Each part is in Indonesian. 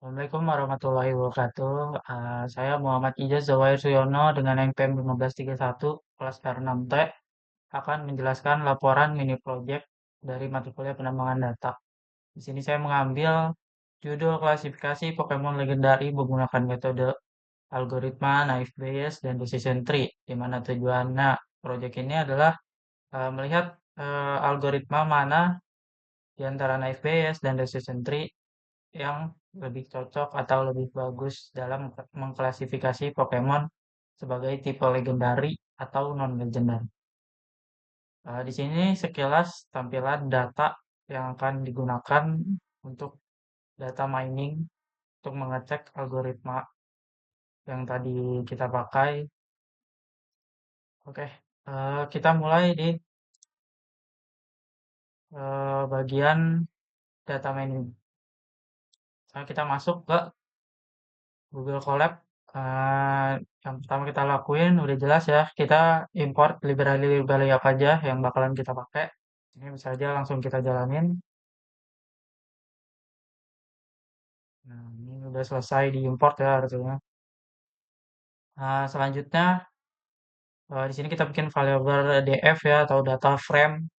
Assalamualaikum warahmatullahi wabarakatuh. Saya Muhammad Ijaz Zawahir Suyono dengan NPM 1531 kelas R6T akan menjelaskan laporan mini project dari mata kuliah pengembangan data. Di sini saya mengambil judul klasifikasi Pokemon legendari menggunakan metode algoritma, naive Bayes, dan decision tree, di mana tujuannya project ini adalah melihat algoritma mana di antara naive Bayes dan decision tree yang lebih cocok atau lebih bagus dalam mengklasifikasi Pokemon sebagai tipe legendari atau non-legendari. Di sini sekilas tampilan data yang akan digunakan untuk data mining untuk mengecek algoritma yang tadi kita pakai. Oke, kita mulai di bagian data mining. Kita masuk ke Google Colab. eh, yang pertama kita lakuin udah jelas ya, kita import library-library apa aja yang bakalan kita pakai. Ini bisa aja langsung kita jalanin. Nah, ini udah selesai diimport ya artinya. Selanjutnya di sini kita bikin variable df ya atau data frame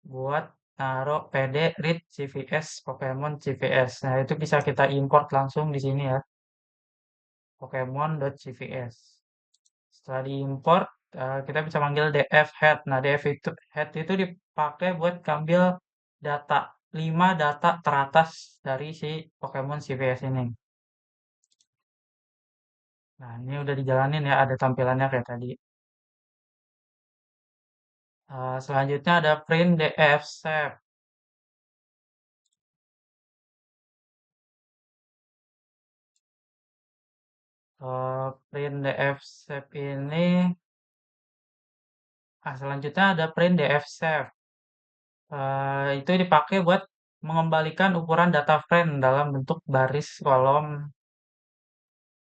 buat naruh pd read cvs Pokemon cvs. Nah, itu bisa kita import langsung di sini ya, pokemon.cvs. Setelah diimport, kita bisa manggil df head. Nah, df itu head itu dipakai buat ngambil data 5 data teratas dari si Pokemon CVS ini. Nah, ini udah dijalanin ya, ada tampilannya kayak tadi. Selanjutnya ada print df save. Print df save ini, selanjutnya ada print df save. Itu dipakai buat mengembalikan ukuran data frame dalam bentuk baris kolom.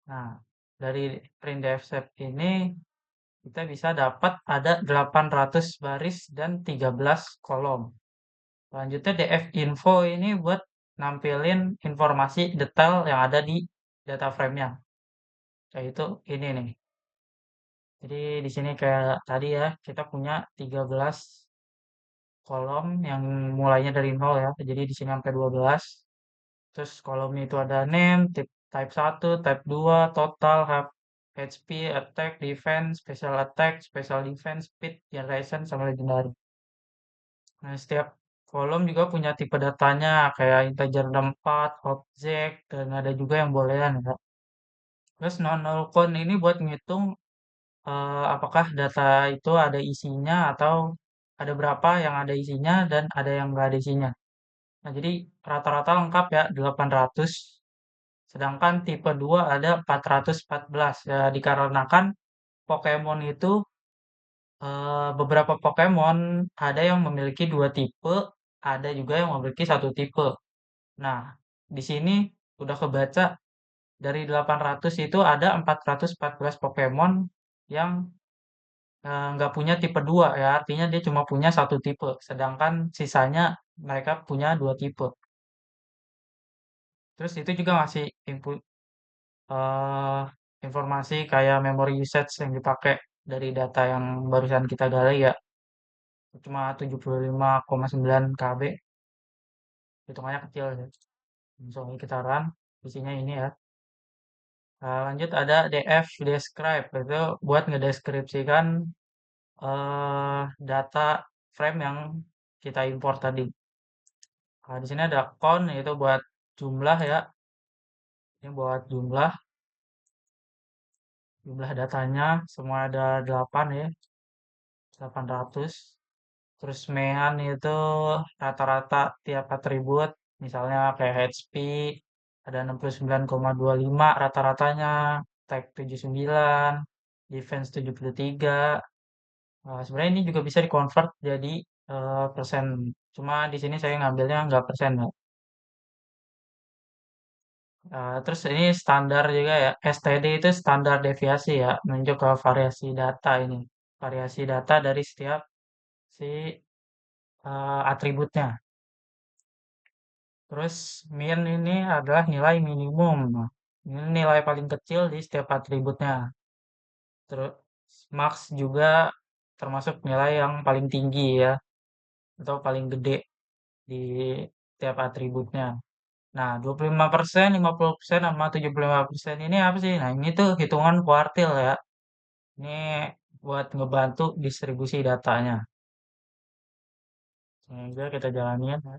Nah, dari printdf set ini kita bisa dapat ada 800 baris dan 13 kolom. Selanjutnya df info ini buat nampilin informasi detail yang ada di data frame-nya. Yaitu ini nih. Jadi di sini kayak tadi ya, kita punya 13 kolom yang mulainya dari 0 ya. Jadi di sini sampai 12. Terus kolomnya itu ada name, type 1, type 2, total, HP, attack, defense, special defense, speed, generation, sama legendary. Nah, setiap kolom juga punya tipe datanya, kayak integer 4, object, dan ada juga yang boolean ya. Terus non-null count ini buat ngitung apakah data itu ada isinya atau ada berapa yang ada isinya dan ada yang nggak ada isinya. Nah, jadi rata-rata lengkap ya 800. Sedangkan tipe 2 ada 414. Ya, dikarenakan Pokemon itu beberapa Pokemon ada yang memiliki dua tipe, ada juga yang memiliki satu tipe. Nah, di sini udah kebaca dari 800 itu ada 414 Pokemon yang nggak punya tipe 2 ya, artinya dia cuma punya satu tipe, sedangkan sisanya mereka punya dua tipe. Terus itu juga ngasih input eh informasi kayak memory usage yang dipakai dari data yang barusan kita gali ya, cuma 75,9 KB, hitungannya kecil ya. Soalnya kita run, isinya ini ya. Lanjut ada df describe, itu buat ngedeskripsikan data frame yang kita import tadi. Di sini ada count, yaitu buat jumlah ya. Ini buat jumlah datanya, semua ada 8 ya, 800. Terus mean itu rata-rata tiap atribut, misalnya kayak HP ada 69,25 rata-ratanya, tag 79, defense 73. Sebenarnya ini juga bisa di-convert jadi persen. Cuma di sini saya ngambilnya nggak persen ya. Terus ini standar juga ya, STD itu standar deviasi ya, menunjuk ke variasi data ini. Variasi data dari setiap si atributnya. Terus min ini adalah nilai minimum. Nah, ini nilai paling kecil di setiap atributnya. Terus max juga termasuk nilai yang paling tinggi ya, atau paling gede di tiap atributnya. Nah, 25%, 50%, sama 75% ini apa sih? Nah, ini tuh hitungan kuartil ya. Ini buat ngebantu distribusi datanya. Sehingga kita jalanin ya,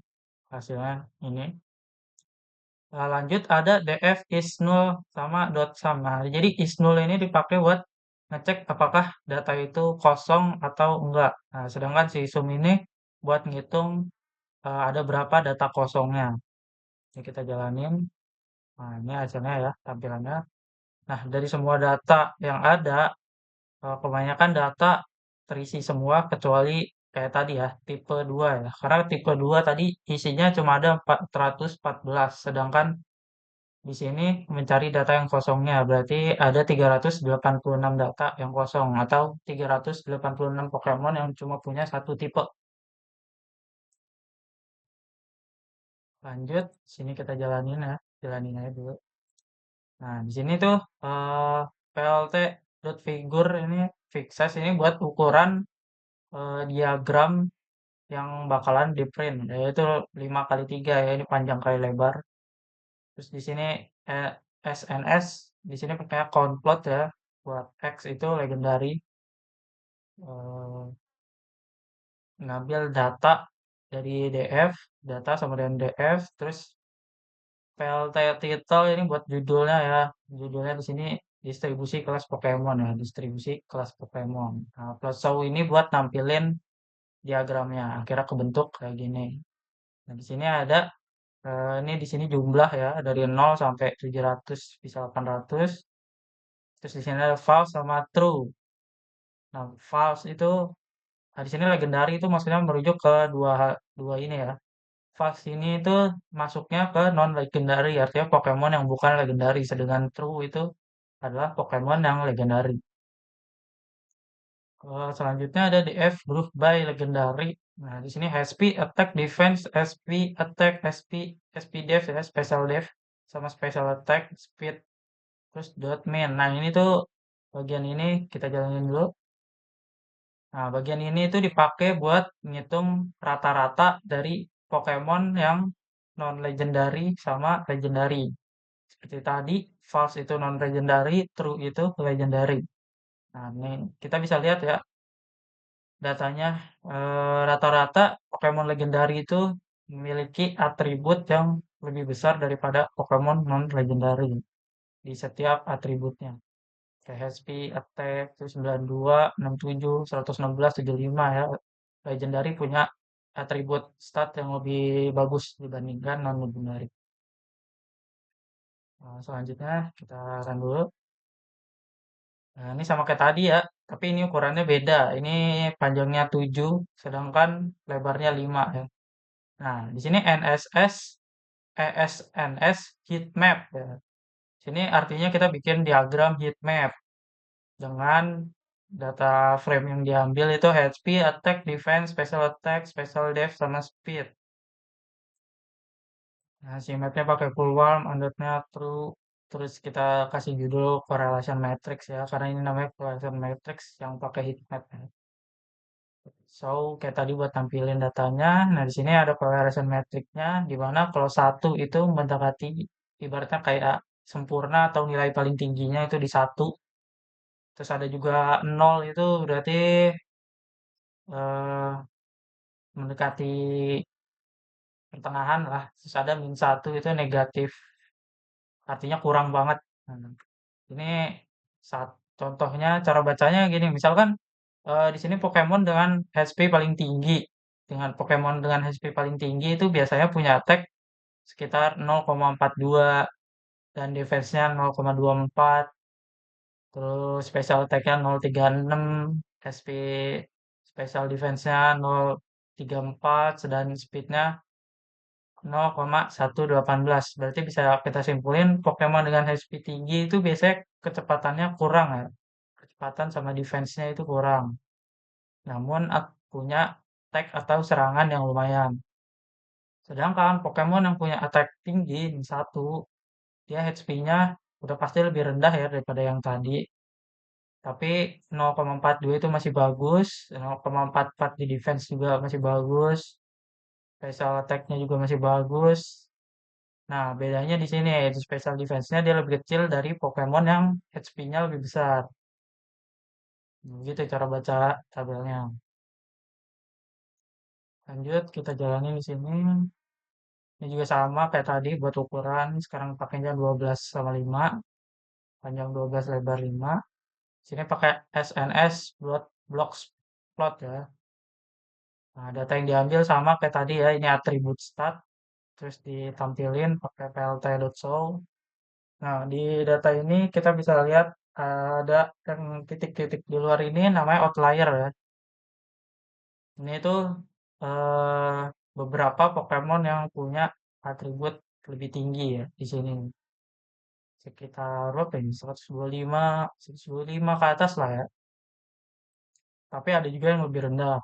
hasilnya ini. Nah, lanjut ada df is null sama dot sum. Nah, jadi is null ini dipakai buat ngecek apakah data itu kosong atau enggak. Nah, sedangkan si sum ini buat ngitung ada berapa data kosongnya. Ini kita jalanin. Nah, ini hasilnya ya, tampilannya. Nah, dari semua data yang ada, kebanyakan data terisi semua kecuali kayak tadi ya, tipe 2 ya. Karena tipe 2 tadi isinya cuma ada 414, sedangkan di sini mencari data yang kosongnya, berarti ada 386 data yang kosong atau 386 Pokemon yang cuma punya satu tipe. Lanjut, sini kita jalanin ya, jalanin aja dulu. Nah, di sini tuh plt.figure ini fix size ini buat ukuran diagram yang bakalan di print, yaitu 5 kali 3 ya, ini panjang kali lebar. Terus di sini eh, SNS di sini pakai count plot ya, buat X itu legendary. eh, Ngambil data dari DF, data sama dengan DF, terus PLT title ini buat judulnya ya. Judulnya di sini distribusi kelas Pokemon ya, distribusi kelas Pokemon. Nah, plus show ini buat nampilin diagramnya. Akhirnya kebentuk kayak gini. Nah, di sini ada ini di sini jumlah ya dari 0 sampai 700 bisa 800. Terus di sini ada false sama true. Nah, false itu di sini legendary itu maksudnya merujuk ke dua dua ini ya. False ini itu masuknya ke non legendary, artinya Pokemon yang bukan legendary. Sedangkan true itu adalah Pokemon yang legendary. Selanjutnya ada DF group by legendary. Nah, di sini HP, attack, defense, SP, attack, SP def ya, special def, sama special attack, speed, terus dot main. Nah, ini tuh bagian ini kita jalanin dulu. Nah, bagian ini tuh dipakai buat ngitung rata-rata dari Pokemon yang non legendary sama legendary. Seperti tadi, false itu non legendary, true itu legendary. Nah, ini kita bisa lihat ya datanya rata-rata Pokemon legendary itu memiliki atribut yang lebih besar daripada Pokemon non legendary di setiap atributnya. Kayak HP, Attack, itu 92, 67, 116, 75 ya. Legendary punya atribut stat yang lebih bagus dibandingkan non legendary. Nah, selanjutnya kita run dulu. Nah, ini sama kayak tadi ya, tapi ini ukurannya beda. Ini panjangnya 7, sedangkan lebarnya 5 ya. Nah, di sini NSS, ESNS heat map ya. Sini artinya kita bikin diagram heat map dengan data frame yang diambil itu HP, attack, defense, special attack, special def, sama speed. Nah, si mapnya pakai full warm, undeadnya true, terus kita kasih judul correlation matrix ya, karena ini namanya correlation matrix yang pakai heat map ya. So, kayak tadi buat tampilin datanya. Nah, di sini ada correlation matrix-nya, di mana kalau satu itu mendekati ibaratnya kayak sempurna atau nilai paling tingginya itu di satu. Terus ada juga nol itu berarti eh, mendekati pertengahan lah. Terus ada min satu itu negatif, artinya kurang banget. Nah, ini saat contohnya cara bacanya gini, misalkan di sini Pokemon dengan HP paling tinggi. Dengan Pokemon dengan HP paling tinggi itu biasanya punya attack sekitar 0,42 dan defense-nya 0,24, terus special attack-nya 0,36, SP special defense-nya 0,34, dan speed-nya 0,1218. Berarti bisa kita simpulin Pokemon dengan HP tinggi itu biasanya kecepatannya kurang ya. Kecepatan sama defense-nya itu kurang. Namun punya attack atau serangan yang lumayan. Sedangkan Pokemon yang punya attack tinggi nih satu, dia HP-nya udah pasti lebih rendah ya daripada yang tadi. Tapi 0,42 itu masih bagus, 0,44 di defense juga masih bagus, special attack-nya juga masih bagus. Nah, bedanya di sini, di special defense-nya dia lebih kecil dari Pokemon yang HP-nya lebih besar. Gitu cara baca tabelnya. Lanjut, kita jalanin di sini. Ini juga sama kayak tadi buat ukuran. Sekarang pakainya 12/5, panjang 12, lebar 5. Sini pakai SNS buat blocks plot ya. Nah, data yang diambil sama kayak tadi ya, ini atribut stat, terus ditampilin pakai plt.show. Nah, di data ini kita bisa lihat ada yang titik-titik di luar ini namanya outlier ya. Ini tuh eh, beberapa Pokemon yang punya atribut lebih tinggi ya di sini. Sekitar berapa ini? 125, 125 ke atas lah ya. Tapi ada juga yang lebih rendah.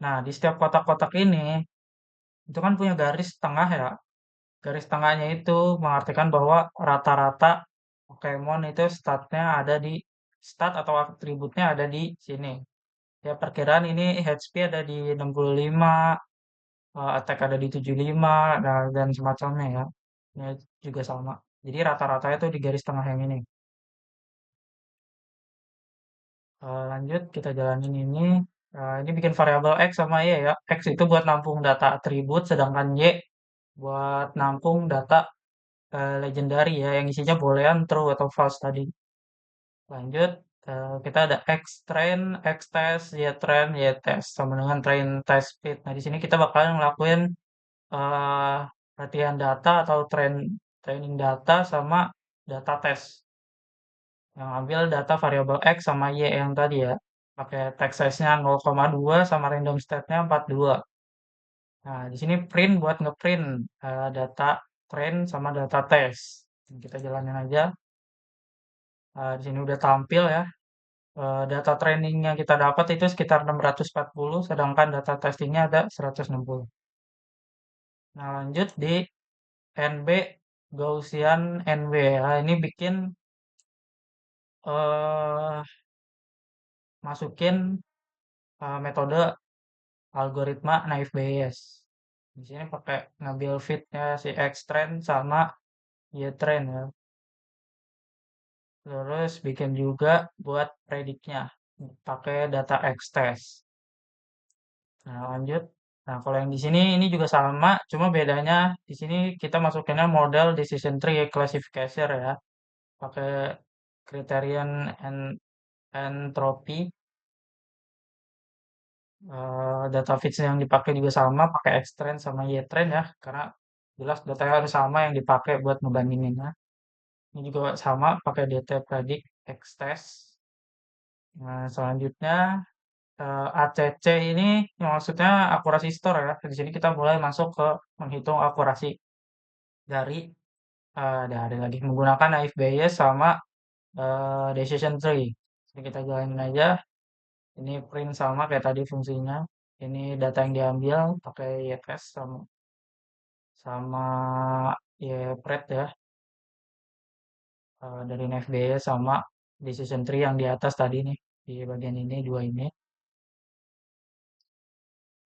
Nah, di setiap kotak-kotak ini itu kan punya garis tengah ya. Garis tengahnya itu mengartikan bahwa rata-rata Pokemon itu statnya ada di stat atau atributnya ada di sini. Ya perkiraan ini HP ada di 65, attack ada di 75, nah, dan semacamnya ya. Ini juga sama. Jadi rata-rata itu di garis tengah yang ini. Lanjut kita jalanin ini. Ini bikin variabel X sama Y ya. X itu buat nampung data atribut, sedangkan Y buat nampung data legendary ya, yang isinya boolean, true atau false tadi. Lanjut, kita ada X train, X test, Y train, Y test sama dengan train test speed. Nah, di sini kita bakalan ngelakuin eh latihan data atau training data sama data test. Yang ambil data variabel X sama Y yang tadi ya. Pakai text size-nya 0,2 sama random state-nya 42. Nah, di sini print buat ngeprint data train sama data test. Kita jalanin aja. Di sini udah tampil ya. Data training yang kita dapat itu sekitar 640, sedangkan data testingnya ada 160. Nah, lanjut di NB Gaussian NB ya. Ini bikin eh masukin metode algoritma naive Bayes. Di sini pakai ngambil fitnya si Xtrend sama Ytrend ya. Terus bikin juga buat prediknya pakai data Xtest. Nah, lanjut. Nah, kalau yang di sini ini juga sama, cuma bedanya di sini kita masukinnya model decision tree classifier ya. Pakai criterion entropy. Data feeds yang dipakai juga sama, pakai Xtrend sama Ytrend ya, karena jelas datanya harus sama yang dipakai buat ngebandinginnya. Ini juga sama, pakai DT predict Xtest. Nah, selanjutnya ACC ini maksudnya akurasi store ya. Di sini kita mulai masuk ke menghitung akurasi dari dari lagi menggunakan naive Bayes sama decision tree. Jadi kita jalanin aja. Ini print sama kayak tadi fungsinya. Ini data yang diambil pakai YTest sama sama YPRED ya, dari naive Bayes sama decision tree yang di atas tadi nih di bagian ini dua ini.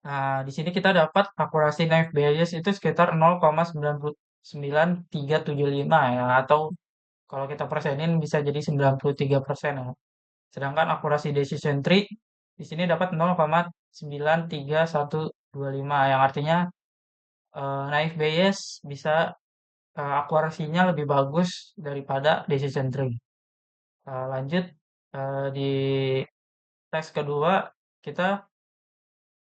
Nah, di sini kita dapat akurasi naive Bayes itu sekitar 0,9375 ya, atau kalau kita persenin bisa jadi 93% ya. Sedangkan akurasi decision tree di sini dapat 0,93125 yang artinya naive Bayes bisa akurasinya lebih bagus daripada decision tree. Lanjut di tes kedua kita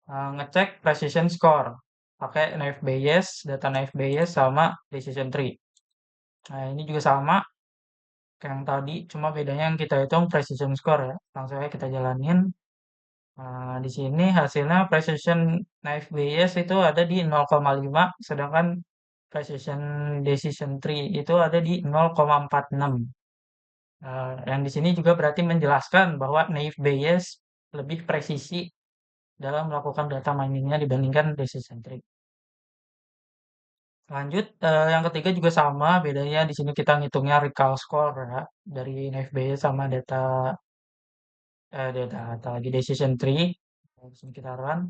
ngecek precision score pakai naive Bayes, data naive Bayes sama decision tree. Nah, ini juga sama kayak yang tadi, cuma bedanya yang kita hitung precision score ya. Langsung aja kita jalanin. Di sini hasilnya precision naive Bayes itu ada di 0,5, sedangkan precision decision tree itu ada di 0,46. Yang di sini juga berarti menjelaskan bahwa naive Bayes lebih presisi dalam melakukan data miningnya dibandingkan decision tree. Lanjut, yang ketiga juga sama, bedanya di sini kita ngitungnya recall score ya, dari NFBS sama data lagi decision tree. Di sini kita run.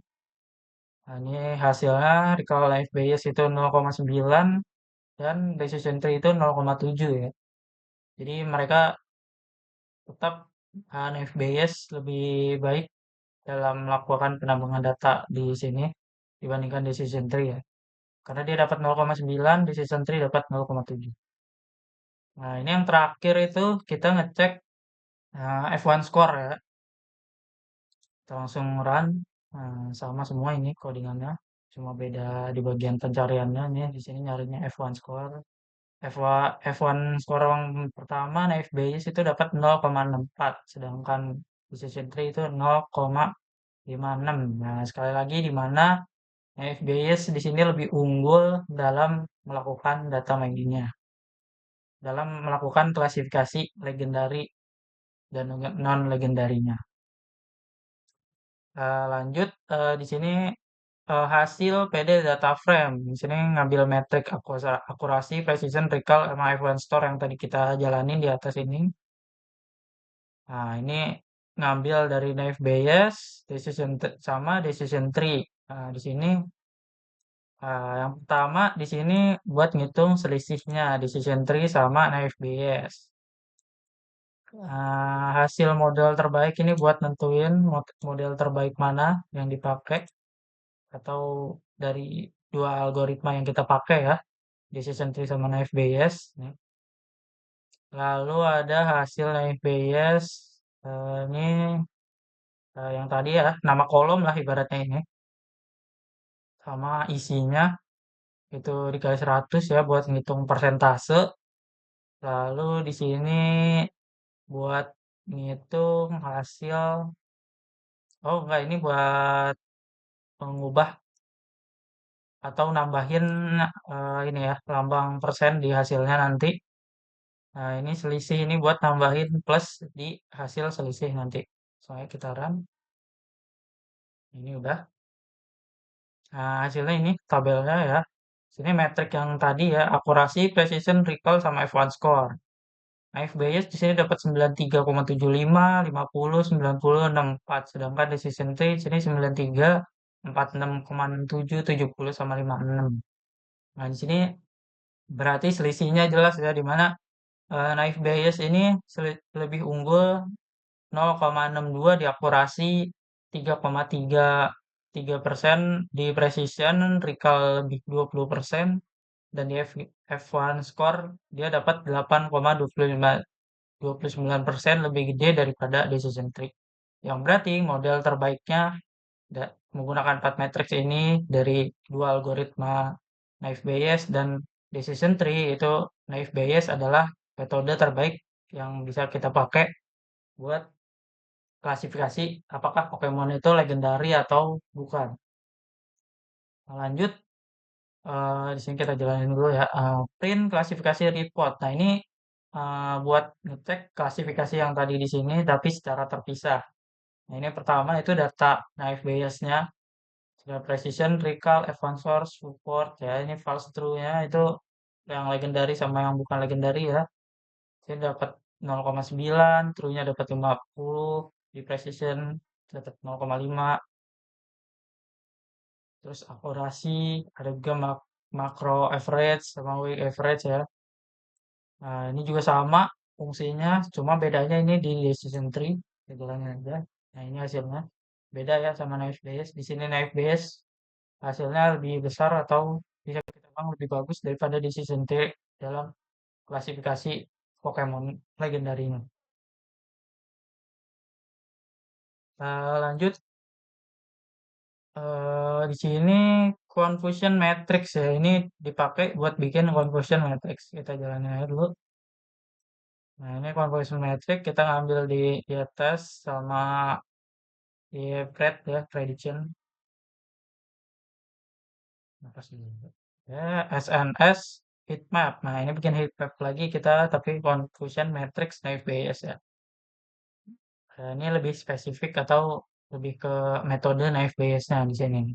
Nah, ini hasilnya recall NFBS itu 0,9 dan decision tree itu 0,7 ya. Jadi mereka tetap NFBS lebih baik dalam melakukan penambangan data di sini dibandingkan decision tree ya. Karena dia dapat 0,9, decision tree dapat 0,7. Nah, ini yang terakhir itu kita ngecek F1 score ya. Kita langsung run. Sama semua ini codingannya. Cuma beda di bagian pencariannya nih. Di sini nyarinya F1 score. F1 score yang pertama, nah FBS itu dapat 0,64, sedangkan decision tree itu 0,56. Nah, sekali lagi di mana FBS di sini lebih unggul dalam melakukan data miningnya, dalam melakukan klasifikasi legendary dan non legendarinya. Lanjut di sini hasil PD data frame. Di sini ngambil metrik akurasi, precision, recall, sama F1 store yang tadi kita jalanin di atas ini. Nah, ini ngambil dari naive Bayes, sama decision tree. Nah, di sini yang pertama di sini buat ngitung selisihnya decision tree sama naive Bayes. Hasil model terbaik ini buat nentuin model terbaik mana yang dipakai atau dari dua algoritma yang kita pakai ya, decision tree sama naive Bayes. Nih. Lalu ada hasil naive Bayes, ini yang tadi ya, nama kolom lah ibaratnya ini, sama isinya itu dikali 100 ya buat ngitung persentase. Lalu di sini buat ngitung hasil, oh enggak, ini buat mengubah atau nambahin ini ya, lambang persen di hasilnya nanti. Nah, ini selisih ini buat nambahin plus di hasil selisih nanti. Soalnya kita run, ini udah. Nah, hasilnya ini tabelnya ya. Sini metrik yang tadi ya, akurasi, precision, recall, sama F1 score. Nah, FBS di sini dapat 93,75, 50, 90, 64. Sedangkan decision tree di sini 93, 46,67, 70, sama 56. Nah, di sini berarti selisihnya jelas ya, di mana Naif Bayes ini lebih unggul 0,62 di akurasi, 3,33% di precision, recall lebih 20%, dan di F1 score dia dapat 8,29% lebih gede daripada decision tree. Yang berarti model terbaiknya menggunakan 4 matrix ini dari dua algoritma naive Bayes dan decision tree, itu naive Bayes adalah metode terbaik yang bisa kita pakai buat klasifikasi apakah Pokemon itu legendary atau bukan. Nah, lanjut, di sini kita jalanin dulu ya. Print klasifikasi report. Nah, ini buat ngecek klasifikasi yang tadi di sini tapi secara terpisah. Nah, ini pertama itu data naive Bayes-nya, sudah precision, recall, advanced source, support ya. Ini false true-nya itu yang legendary sama yang bukan legendary ya. Saya dapat 0,9, true-nya dapat 50, di precision dapat 0,5. Terus akurasi, ada juga makro average sama weak average ya. Nah, ini juga sama fungsinya, cuma bedanya ini di decision tree, kita jalanin aja. Nah, ini hasilnya. Beda ya sama naive Bayes. Di sini naive Bayes hasilnya lebih besar atau bisa kita bilang lebih bagus daripada decision tree dalam klasifikasi Pokemon legendary ini. Lanjut, di sini confusion matrix ya. Ini dipakai buat bikin confusion matrix. Kita jalanin aja dulu. Nah, ini confusion matrix kita ngambil di atas sama di pred ya, prediction. Apa sih? Ya, SNS heatmap. Nah, ini bikin heatmap lagi kita, tapi confusion matrix naive Bayes ya. Ini lebih spesifik atau lebih ke metode naive Bayes-nya di sini.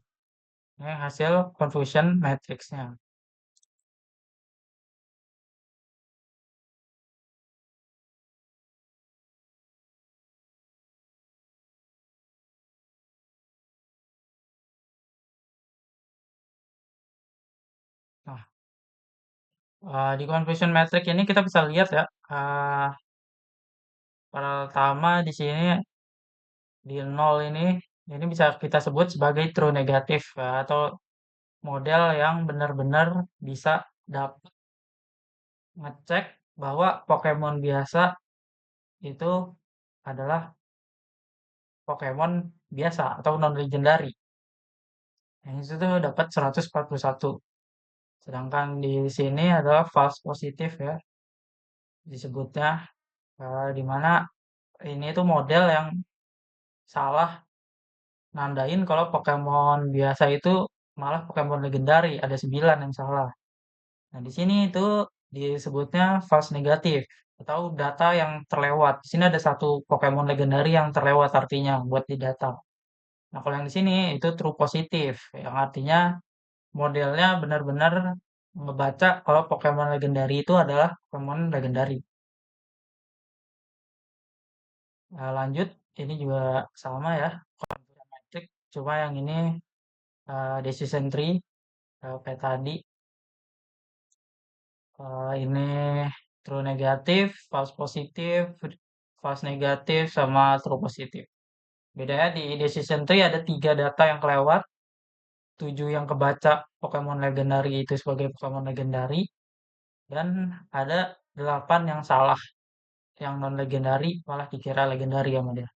Ini hasil confusion matrix-nya. Di confusion metric ini kita bisa lihat ya, pertama di sini di nol ini bisa kita sebut sebagai true negatif ya, atau model yang benar-benar bisa dapat ngecek bahwa Pokemon biasa itu adalah Pokemon biasa atau non legendary. Yang itu tuh dapat 141. Sedangkan di sini adalah false positif ya disebutnya, di mana ini tuh model yang salah nandain kalau Pokemon biasa itu malah Pokemon legendary, ada 9 yang salah. Nah, di sini itu disebutnya false negatif atau data yang terlewat. Di sini ada satu Pokemon legendary yang terlewat artinya buat di data. Nah, kalau yang di sini itu true positif, yang artinya modelnya benar-benar ngebaca kalau Pokemon legendary itu adalah Pokemon legendary. Nah, lanjut, ini juga sama ya, metric. Cuma yang ini decision tree kayak tadi. Ini true negatif, false positif, false negatif, sama true positif. Bedanya di decision tree ada 3 data yang kelewat, 7 yang kebaca Pokemon legendary itu sebagai Pokemon legendary, dan ada 8 yang salah, yang non legendary malah dikira legendary sama dia.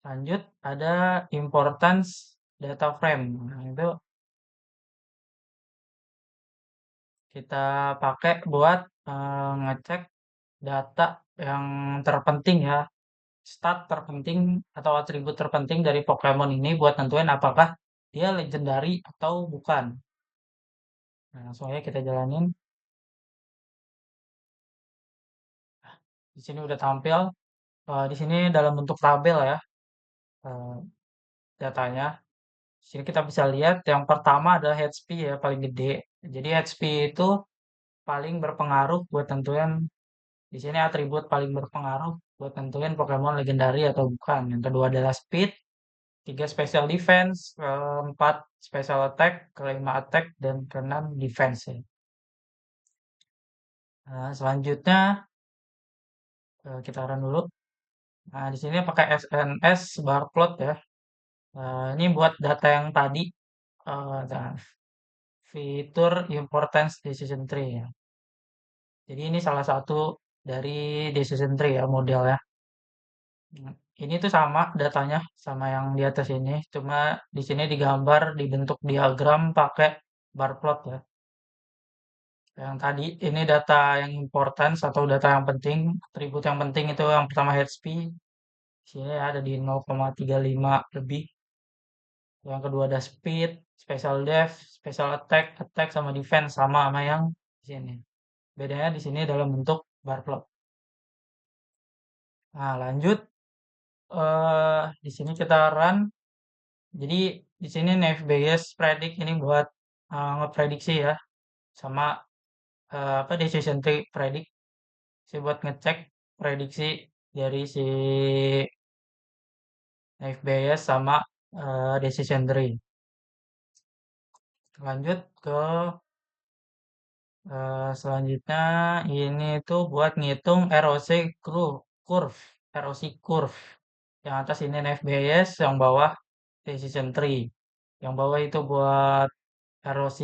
Lanjut, ada importance data frame. Nah, itu kita pakai buat ngecek data yang terpenting ya, stat terpenting atau atribut terpenting dari Pokemon ini buat nentuin apakah dia legendary atau bukan. Nah, langsung aja kita jalanin. Di sini udah tampil. Di sini dalam bentuk tabel ya, eh, datanya. Di sini kita bisa lihat yang pertama adalah HP ya, paling gede. Jadi HP itu paling berpengaruh buat tentuin di sini atribut paling berpengaruh buat tentuin Pokemon legendary atau bukan. Yang kedua adalah speed, tiga special defense, keempat special attack, kelima attack, dan keenam defense ya. Nah, selanjutnya kita run dulu. Nah, di sini pakai SNS bar plot ya. Ini buat data yang tadi, nah, fitur importance decision tree ya. Jadi ini salah satu dari decision tree ya model ya. Nah, ini tuh sama datanya sama yang di atas ini, cuma di sini digambar di bentuk diagram pakai bar plot ya. Yang tadi ini data yang importance atau data yang penting, atribut yang penting itu yang pertama HP, sini ada di 0,35 lebih. Yang kedua ada speed, special def, special attack, attack sama defense sama yang di sini. Bedanya di sini dalam bentuk bar plot. Nah, lanjut di sini kita run. Jadi di sini Naive Bayes predict ini buat ngeprediksi ya, sama apa decision tree predict sih buat ngecek prediksi dari si Naive Bayes sama decision tree. Lanjut ke selanjutnya ini tuh buat ngitung curve, ROC curve. Yang atas ini Naive Bayes, yang bawah decision tree. Yang bawah itu buat ROC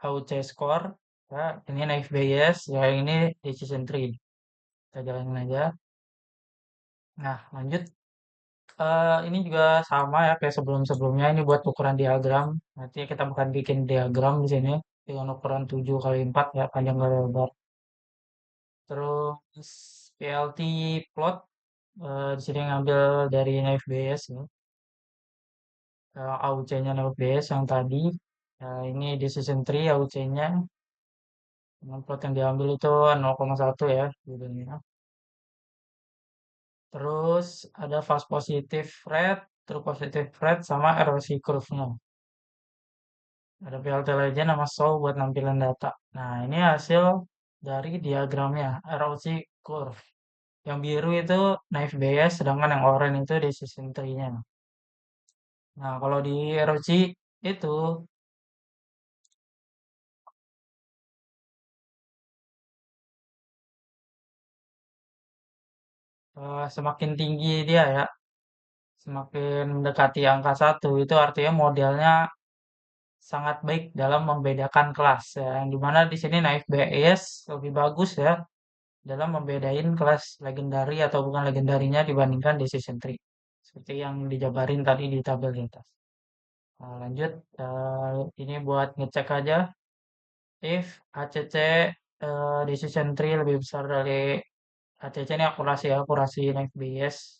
AUC score. Ya, ini Naive Bayes, yang ini decision tree. Kita jalanin aja. Nah, lanjut. Ini juga sama ya kayak sebelum-sebelumnya. Ini buat ukuran diagram. Nanti kita bukan bikin diagram di sini dengan ukuran 7 kali 4 ya, panjang kali lebar. Terus PLT plot di sini ngambil dari Naive Bayes ya. AUC-nya Naive Bayes yang tadi. Ini decision tree AUC-nya. Dengan plot yang diambil itu 0,1 ya judulnya. Terus ada false positive rate, true positive rate, sama erosi curve-nya. Ada PLT Legend sama show buat nampilin data. Nah, ini hasil dari diagramnya, erosi curve. Yang biru itu Naive Bayes, sedangkan yang oranye itu decision tree-nya. Nah, kalau di erosi itu semakin tinggi dia ya, semakin mendekati angka satu itu artinya modelnya sangat baik dalam membedakan kelas ya, yang di mana di sini Naif BIS lebih bagus ya dalam membedain kelas legendary atau bukan legendarinya dibandingkan Decision Tree. Seperti yang dijabarin tadi di tabel di atas. Nah, lanjut, ini buat ngecek aja if ACC Decision Tree lebih besar dari ACC ini akurasi Naif BIS.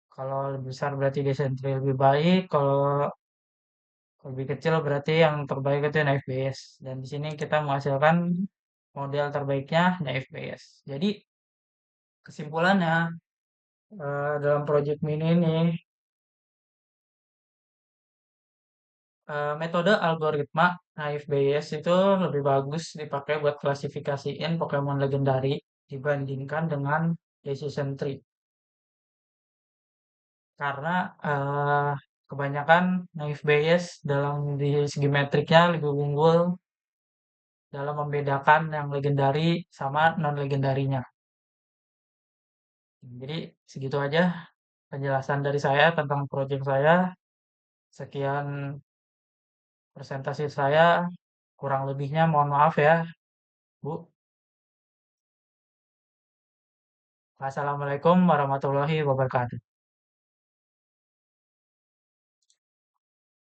Kalau lebih besar berarti Decision Tree lebih baik, kalau lebih kecil berarti yang terbaik itu naif Bayes. Dan di sini kita menghasilkan model terbaiknya naif Bayes. Jadi kesimpulannya dalam project mini ini metode algoritma naif Bayes itu lebih bagus dipakai buat klasifikasiin Pokemon legendary dibandingkan dengan Decision Tree. Karena kebanyakan naif Bayes dalam di segi metriknya lebih unggul dalam membedakan yang legendary sama non legendarinya. Jadi segitu aja penjelasan dari saya tentang proyek saya. Sekian presentasi saya, kurang lebihnya mohon maaf ya, Bu. Wassalamualaikum warahmatullahi wabarakatuh.